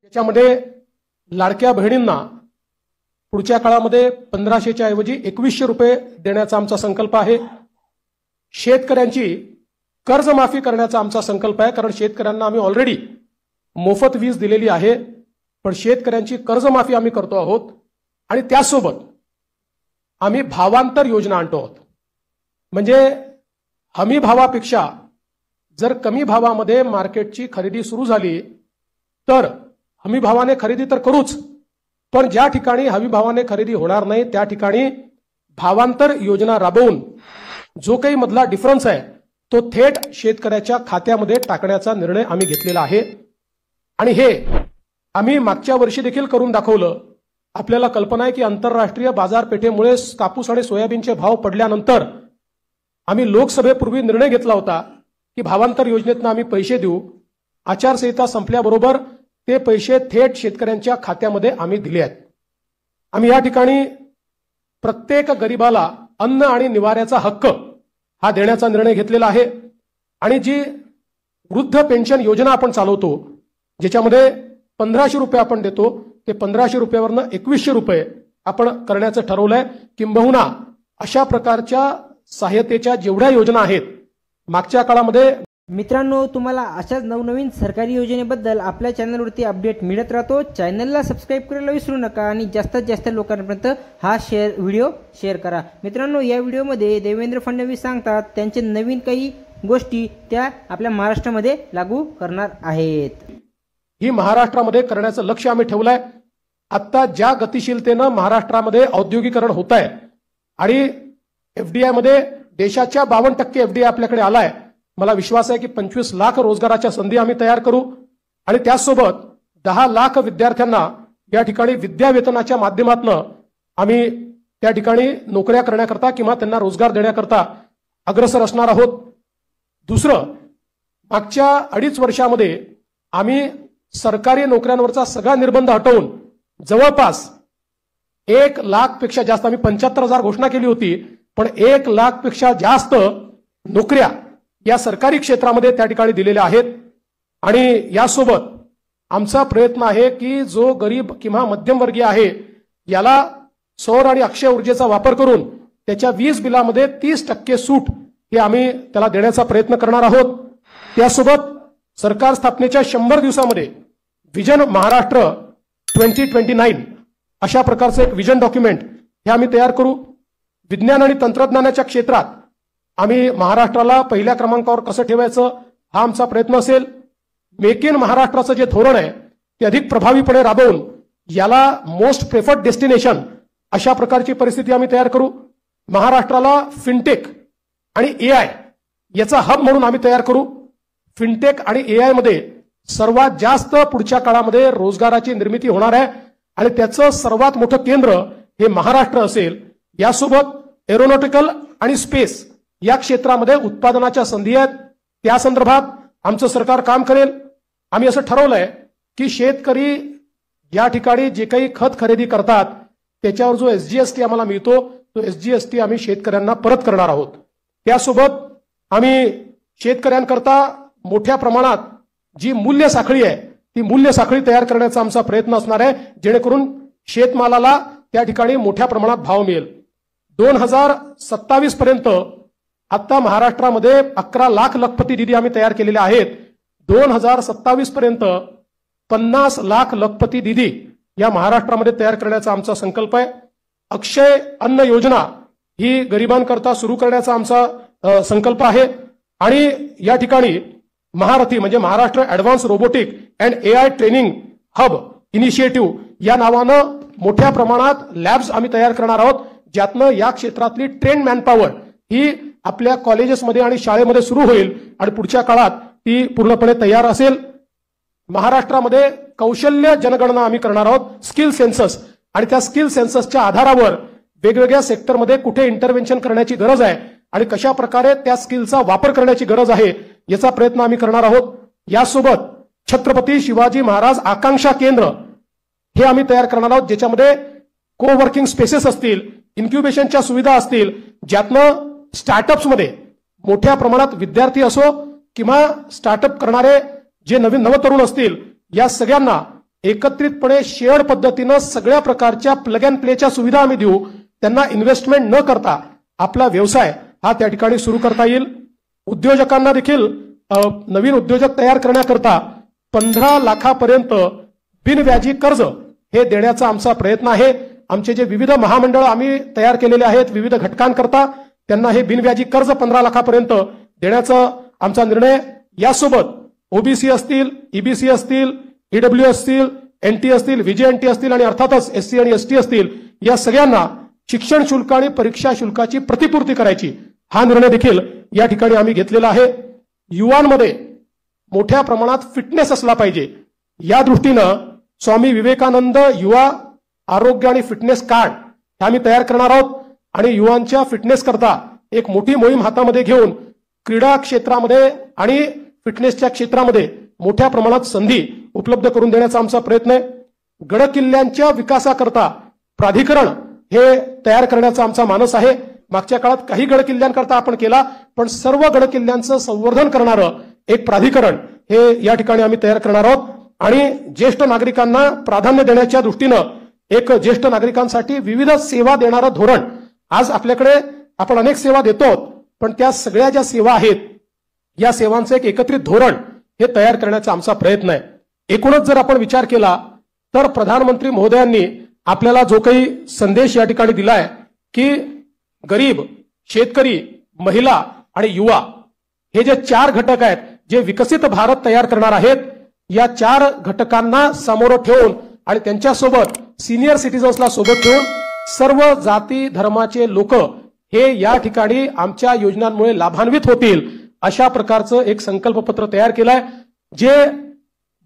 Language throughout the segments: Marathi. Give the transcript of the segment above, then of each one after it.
त्याच्यामध्ये लाडक्या बहिणींना पुढच्या काळामध्ये 1500च्या ऐवजी 2100 रुपये देण्याचा आमचा संकल्प आहे। शेतकऱ्यांची कर्जमाफी करण्याचा आमचा संकल्प आहे, कारण शेतकऱ्यांना आम्ही ऑलरेडी मोफत वीज दिलेली आहे, पण शेतकऱ्यांची कर्जमाफी आम्ही करतो आहोत। आणि त्यासोबत आम्ही भावांतर योजना आणतो आहोत, म्हणजे हमी भावापेक्षा जर कमी भावामध्ये मार्केटची खरेदी सुरू झाली तर हमी भावाने खरेदी तर करूच, पण ज्या ठिकाणी हमी भावाने खरेदी होणार नाही त्या ठिकाणी भावांतर योजना राबवून जो काही मधला डिफरन्स आहे तो थेट शेतकऱ्याच्या खात्यामध्ये टाकण्याचा निर्णय आम्ही घेतलेला आहे। आणि हे आम्ही मागच्या वर्षी देखील करून दाखवलं। आपल्याला कल्पना आहे की आंतरराष्ट्रीय बाजारपेठेमुळे कापूस आणि सोयाबीनचे भाव पडल्यानंतर आम्ही लोकसभेपूर्वी निर्णय घेतला होता की भावांतर योजनेतून आम्ही पैसे देऊ। आचारसंहिता संपल्याबरोबर ते पैसे थेट शेतकऱ्यांच्या खात्यामध्ये आम्ही दिले आहेत। आम्ही या ठिकाणी प्रत्येक गरिबाला अन्न आणि निवाऱ्याचा हक्क हा देण्याचा निर्णय घेतलेला आहे। आणि जी वृद्ध पेन्शन योजना आपण चालवतो, ज्याच्यामध्ये 1500 रुपये आपण देतो, ते 1500 रुपयावरनं 2100 रुपये आपण करण्याचं ठरवलंय। किंबहुना अशा प्रकारच्या सहाय्यतेच्या जेवढ्या योजना आहेत मागच्या काळामध्ये। मित्रांनो, तुम्हाला अशाच नवनवीन सरकारी योजनेबद्दल आपल्या चॅनलवरती अपडेट मिळत राहतो। चॅनलला सबस्क्राइब करायला विसरू नका आणि जास्तीत जास्त लोकांपर्यंत हा व्हिडिओ शेअर करा। मित्रांनो, या व्हिडिओमध्ये देवेंद्र फडणवीस सांगतात त्यांचे नवीन काही गोष्टी त्या आपल्या महाराष्ट्रामध्ये लागू करणार आहेत। ही महाराष्ट्रामध्ये करण्याचं लक्ष्य आम्ही ठेवलंय। आता ज्या गतिशीलतेनं महाराष्ट्रामध्ये औद्योगिकरण होत आहे आणि एफडीआय मध्ये देशाच्या 52% एफडीआय आपल्याकडे आलाय, मला विश्वास आहे की 25 लाख रोजगाराच्या संधी आम्ही तयार करू। आणि त्याचसोबत 10 लाख विद्यार्थ्यांना या ठिकाणी विद्यावेतनाच्या माध्यमातून आम्ही त्या ठिकाणी नोकऱ्या करण्याकरता किंवा त्यांना रोजगार देण्याकरता अग्रसर असणार आहोत। दुसरं, मागच्या 2.5 वर्षामध्ये आम्ही सरकारी नोकऱ्यांवरचा सगळा निर्बंध हटवून जवळपास 1 लाखपेक्षा जास्त, आम्ही 75,000 घोषणा केली होती, पण 1 लाखपेक्षा जास्त नोकऱ्या या सरकारी क्षेत्रामध्ये त्या ठिकाणी दिलेल्या आहेत। आणि यासोबत आमचा प्रयत्न आहे की जो गरीब किंवा मध्यमवर्गीय आहे याला सौर आणि अक्षय ऊर्जेचा वापर करून त्याच्या वीज बिलामध्ये 30% सूट हे आम्ही त्याला देण्याचा प्रयत्न करणार आहोत। त्यासोबत सरकार स्थापनेच्या 100 दिवसामध्ये विजन महाराष्ट्र 2029 अशा प्रकारचं एक विजन डॉक्युमेंट हे आम्ही तयार करू। विज्ञान आणि तंत्रज्ञानाच्या क्षेत्रात आम्ही महाराष्ट्राला पहिल्या क्रमांकावर कसं ठेवायचं हा आमचा प्रयत्न असेल। मेक इन महाराष्ट्राचं जे धोरण आहे ते अधिक प्रभावीपणे राबवून याला मोस्ट प्रेफर्ड डेस्टिनेशन अशा प्रकारची परिस्थिती आम्ही तयार करू। महाराष्ट्राला फिनटेक आणि एआय याचा हब म्हणून आम्ही तयार करू। फिनटेक आणि एआय मध्ये सर्वात जास्त पुढच्या काळामध्ये रोजगाराची निर्मिती होणार आहे आणि त्याचं सर्वात मोठं केंद्र हे महाराष्ट्र असेल। यासोबत एरोनॉटिकल आणि स्पेस या क्षेत्रामध्ये उत्पादनाच्या संधी आहेत, त्या संदर्भात आमचं सरकार काम करेल। आम्ही असं ठरवलंय की शेतकरी या ठिकाणी जे काही खत खरेदी करतात त्याच्यावर जो एसजीएसटी आम्हाला मिळतो तो एसजीएसटी आम्ही शेतकऱ्यांना परत करणार आहोत। त्यासोबत आम्ही शेतकऱ्यांकरता मोठ्या प्रमाणात जी मूल्य साखळी आहे ती मूल्य साखळी तयार करण्याचा आमचा प्रयत्न असणार आहे, जेणेकरून शेतमालाला त्या ठिकाणी मोठ्या प्रमाणात भाव मिळेल। 2027 पर्यंत आता महाराष्ट्रामध्ये 11 लाख लखपती दिदी आम्ही तयार केलेल्या आहेत। 2027 पर्यंत 50 लाख लखपती दिदी या महाराष्ट्रामध्ये तयार करण्याचा आमचा संकल्प आहे। अक्षय अन्न योजना ही गरिबांकरता सुरू करण्याचा आमचा संकल्प आहे। आणि या ठिकाणी महारथी म्हणजे Maharashtra advance robotic and AI training hub initiative या नावानं मोठ्या प्रमाणात लॅब्स आम्ही तयार करणार आहोत, ज्यातनं या क्षेत्रातली ट्रेन मॅनपॉवर ही आपल्या कॉलेजेसमध्ये आणि शाळेमध्ये सुरू होईल आणि पुढच्या काळात ती पूर्णपणे तयार असेल। महाराष्ट्रामध्ये कौशल्य जनगणना आम्ही करणार आहोत, स्किल सेन्सस, आणि त्या स्किल सेन्ससच्या आधारावर वेगवेगळ्या सेक्टरमध्ये कुठे इंटरव्हेन्शन करण्याची गरज आहे आणि कशा प्रकारे त्या स्किलचा वापर करण्याची गरज आहे याचा प्रयत्न आम्ही करणार आहोत। यासोबत छत्रपती शिवाजी महाराज आकांक्षा केंद्र हे आम्ही तयार करणार आहोत, ज्याच्यामध्ये कोवर्किंग स्पेसेस असतील, इन्क्युबेशनच्या सुविधा असतील, ज्यातनं स्टार्टअप्समध्ये मोठ्या प्रमाणात विद्यार्थी असो किंवा स्टार्टअप करणारे जे नवतरुण असतील या सगळ्यांना एकत्रितपणे शेअर पद्धतीनं सगळ्या प्रकारच्या प्लग अँड प्लेच्या सुविधा आम्ही देऊ. त्यांना इन्व्हेस्टमेंट न करता आपला व्यवसाय हा त्या ठिकाणी सुरू करता येईल. उद्योजकांना देखील नवीन उद्योजक तयार करण्याकरता 15 लाखापर्यंत बिनव्याजी कर्ज हे देण्याचा आमचा प्रयत्न आहे. आमचे जे विविध महामंडळ आम्ही तयार केलेले आहेत विविध घटकांकरता त्यांना हे बिनव्याजी कर्ज 15 लाखापर्यंत देण्याचा आमचा निर्णय. यासोबत ओबीसी असतील, ईबीसी असतील, ईडब्ल्यू असतील, एनटी असतील, व्हीजेएनटी असतील आणि अर्थातच एससी आणि एसटी असतील या सगळ्यांना शिक्षण शुल्क आणि परीक्षा शुल्काची प्रतिपूर्ती करायची हा निर्णय देखील या ठिकाणी आम्ही घेतलेला आहे. युवांमध्ये मोठ्या प्रमाणात फिटनेस असला पाहिजे या दृष्टीनं स्वामी विवेकानंद युवा आरोग्य आणि फिटनेस कार्ड हे आम्ही तयार करणार आहोत आणि युवांच्या फिटनेस करता एक मोठी मोहीम हातामध्ये घेऊन क्रीडा क्षेत्रामध्ये आणि फिटनेसच्या क्षेत्रामध्ये मोठ्या प्रमाणात संधी उपलब्ध करून देण्याचा आमचा प्रयत्न आहे. गडकिल्ल्यांच्या विकासाकरता प्राधिकरण हे तयार करण्याचा आमचा मानस आहे. मागच्या काळात काही गडकिल्ल्यांकरता आपण केला पण सर्व गडकिल्ल्यांचं संवर्धन करणारं एक प्राधिकरण हे या ठिकाणी आम्ही तयार करणार आहोत. आणि ज्येष्ठ नागरिकांना प्राधान्य देण्याच्या दृष्टीनं एक ज्येष्ठ नागरिकांसाठी विविध सेवा देणारं धोरण आज आपल्याकडे आपण अनेक सेवा देतो पण त्या सगळ्या ज्या सेवा आहेत या सेवांचं एक एकत्रित धोरण हे तयार करण्याचा आमचा प्रयत्न आहे. एकूणच जर आपण विचार केला तर प्रधानमंत्री महोदयांनी आपल्याला जो काही संदेश या ठिकाणी दिलाय की गरीब, शेतकरी, महिला आणि युवा हे जे 4 घटक आहेत जे विकसित भारत तयार करणार आहेत या 4 घटकांना समोर ठेवून आणि त्यांच्यासोबत सिनियर सिटीजन्सला सोबत ठेवून सर्व जाती धर्माचे लोक हे या ठिकाणी आमच्या योजनांमुळे लाभान्वित होतील अशा प्रकारचं एक संकल्पपत्र तयार केलंय. जे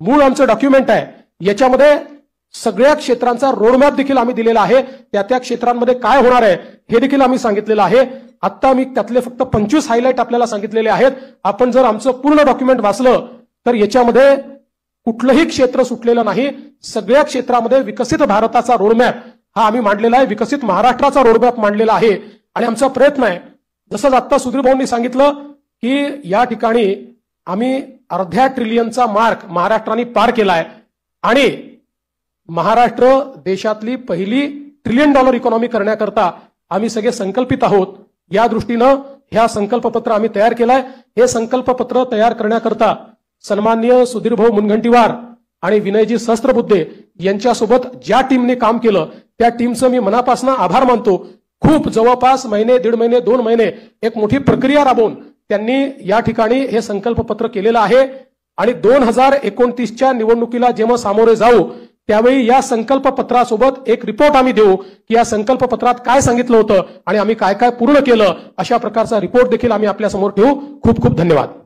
मूळ आमचं डॉक्युमेंट आहे याच्यामध्ये सगळ्या क्षेत्रांचा रोडमॅप देखील आम्ही दिलेला आहे. त्या क्षेत्रांमध्ये काय होणार आहे हे देखील आम्ही सांगितलेलं आहे. आता मी त्यातले फक्त 25 हायलाइट आपल्याला सांगितलेले आहेत. आपण जर आमचं पूर्ण डॉक्युमेंट वाचलं तर याच्यामध्ये कुठलंही क्षेत्र सुटलेलं नाही. सगळ्या क्षेत्रामध्ये विकसित भारताचा रोडमॅप हा आम्ही मांडलेला आहे. विकसित महाराष्ट्राचा रोडमॅप मांडलेला आहे आणि आमचा प्रयत्न आहे जसं आता सुधीर भाऊंनी सांगितलं की या ठिकाणी आम्ही अर्ध्या ट्रिलियनचा मार्क महाराष्ट्राने पार केलाय आणि महाराष्ट्र देशातली पहिली $1 ट्रिलियन इकॉनॉमी करण्याकरता आम्ही सगळे संकल्पित आहोत. या दृष्टीनं ह्या संकल्पपत्र आम्ही तयार केलाय. हे संकल्पपत्र तयार करण्याकरता सन्माननीय सुधीर भाऊ मुनगंटीवार आणि विनयजी सहस्त्रबुद्धे यांच्यासोबत ज्या टीमने काम केलं त्या टीमचं मी मनापासून आभार मानतो. खूप जवळपास महिने, 1.5 महिने, 2 महिने एक मोठी प्रक्रिया राबवून त्यांनी या ठिकाणी हे संकल्पपत्र केलेलं आहे आणि 2029च्या निवडणुकीला जेव्हा सामोरे जाऊ त्यावेळी या संकल्पपत्रासोबत एक रिपोर्ट आम्ही देऊ की या संकल्पपत्रात काय सांगितलं होतं आणि आम्ही काय काय पूर्ण केलं अशा प्रकारचा रिपोर्ट देखील आम्ही आपल्या समोर ठेवू. खूप खूप धन्यवाद.